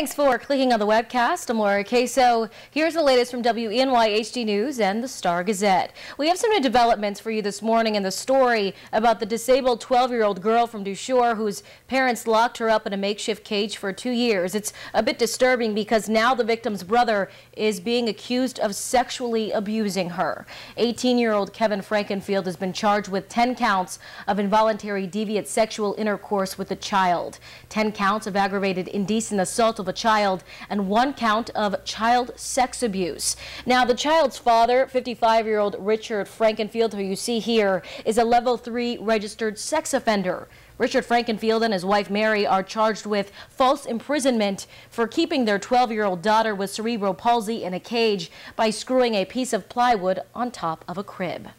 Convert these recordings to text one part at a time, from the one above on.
Thanks for clicking on the webcast. I'm Laura Queso. Here's the latest from WENY HD News and the Star-Gazette. We have some new developments for you this morning in the story about the disabled 12-year-old girl from Dushore whose parents locked her up in a makeshift cage for 2 years. It's a bit disturbing because now the victim's brother is being accused of sexually abusing her. 18-year-old Kevin Frankenfield has been charged with 10 counts of involuntary deviant sexual intercourse with a child, 10 counts of aggravated indecent assault of a child, and 1 count of child sex abuse. Now, the child's father, 55-year-old Richard Frankenfield, who you see here, is a level 3 registered sex offender. Richard Frankenfield and his wife Mary are charged with false imprisonment for keeping their 12-year-old daughter with cerebral palsy in a cage by screwing a piece of plywood on top of a crib.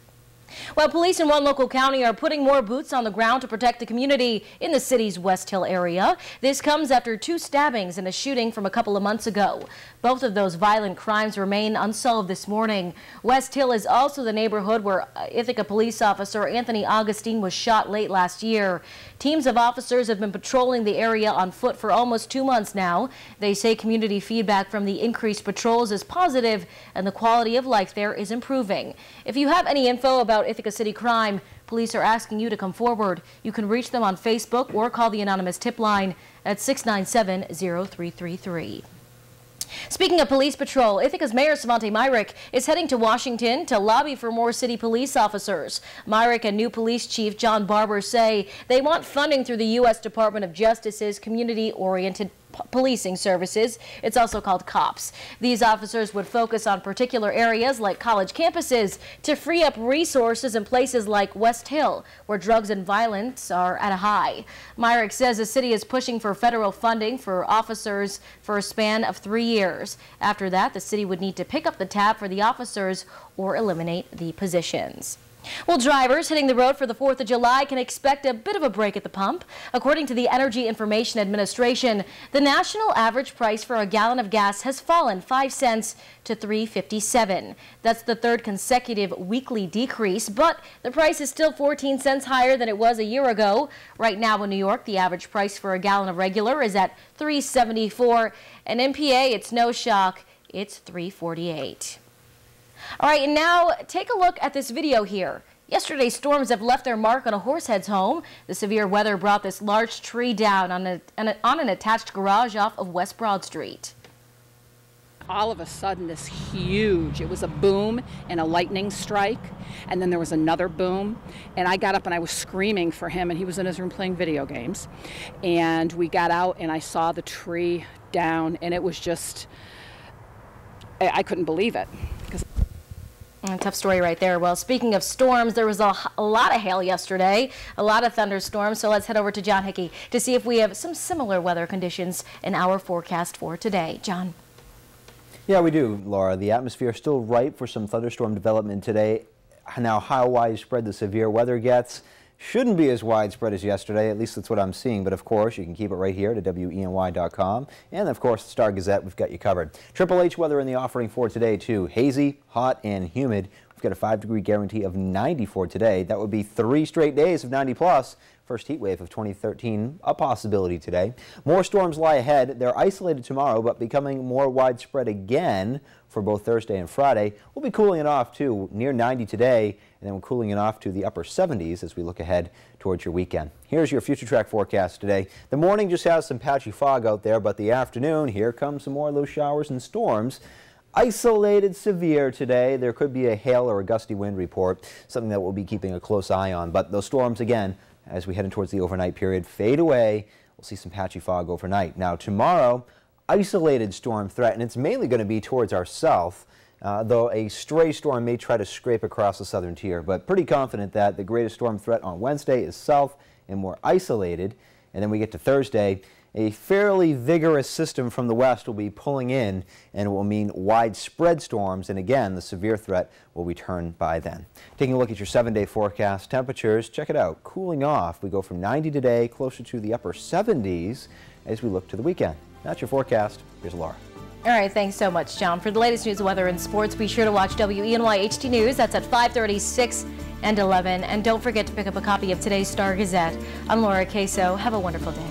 Well, police in one local county are putting more boots on the ground to protect the community in the city's West Hill area. This comes after 2 stabbings and a shooting from a couple of months ago. Both of those violent crimes remain unsolved this morning. West Hill is also the neighborhood where Ithaca police officer Anthony Augustine was shot late last year. Teams of officers have been patrolling the area on foot for almost 2 months now. They say community feedback from the increased patrols is positive and the quality of life there is improving. If you have any info about Ithaca City crime, police are asking you to come forward. You can reach them on Facebook or call the anonymous tip line at 697-0333. Speaking of police patrol, Ithaca's Mayor Savante Myrick is heading to Washington to lobby for more city police officers. Myrick and new police chief John Barber say they want funding through the U.S. Department of Justice's community-oriented policing services. It's also called COPS. These officers would focus on particular areas like college campuses to free up resources in places like West Hill, where drugs and violence are at a high. Myrick says the city is pushing for federal funding for officers for a span of 3 years. After that, the city would need to pick up the tab for the officers or eliminate the positions. Well, drivers hitting the road for the 4th of July can expect a bit of a break at the pump. According to the Energy Information Administration, the national average price for a gallon of gas has fallen 5 cents to $3.57. That's the 3rd consecutive weekly decrease, but the price is still 14 cents higher than it was a year ago. Right now in New York, the average price for a gallon of regular is at $3.74, and in PA, it's no shock, it's $3.48. All right, and now take a look at this video here. Yesterday's storms have left their mark on a horsehead's home. The severe weather brought this large tree down on an attached garage off of West Broad Street. All of a sudden, this huge, it was a boom and a lightning strike, and then there was another boom, and I got up and I was screaming for him, and he was in his room playing video games, and we got out and I saw the tree down, and it was just, I couldn't believe it. Tough story right there. Well, speaking of storms, there was a lot of hail yesterday, a lot of thunderstorms. So let's head over to John Hickey to see if we have some similar weather conditions in our forecast for today. John. Yeah, we do, Laura. The atmosphere is still ripe for some thunderstorm development today. Now, how widespread the severe weather gets shouldn't be as widespread as yesterday, at least that's what I'm seeing. But of course, you can keep it right here at WENY.com. And of course, the Star-Gazette, we've got you covered. Triple H weather in the offering for today, too. Hazy, hot, and humid. We've got a 5-degree guarantee of 90 for today. That would be 3 straight days of 90 plus. First heat wave of 2013, a possibility today. More storms lie ahead. They're isolated tomorrow, but becoming more widespread again for both Thursday and Friday. We'll be cooling it off, too, near 90 today, and then we're cooling it off to the upper 70s as we look ahead towards your weekend. Here's your future track forecast today. The morning just has some patchy fog out there, but the afternoon, here comes some more low showers and storms. Isolated severe today. There could be a hail or a gusty wind report, something that we'll be keeping a close eye on. But those storms, again, as we head in towards the overnight period, fade away. We'll see some patchy fog overnight. Now, tomorrow, isolated storm threat, and it's mainly going to be towards our south, though a stray storm may try to scrape across the southern tier. But pretty confident that the greatest storm threat on Wednesday is south and more isolated. And then we get to Thursday. A fairly vigorous system from the west will be pulling in, and it will mean widespread storms, and again, the severe threat will return by then. Taking a look at your 7-day forecast, temperatures, check it out, cooling off. We go from 90 today, closer to the upper 70s as we look to the weekend. That's your forecast. Here's Laura. All right, thanks so much, John. For the latest news, weather, and sports, be sure to watch WENY HD News. That's at 5:30, 6, and 11. And don't forget to pick up a copy of today's Star-Gazette. I'm Laura Queso. Have a wonderful day.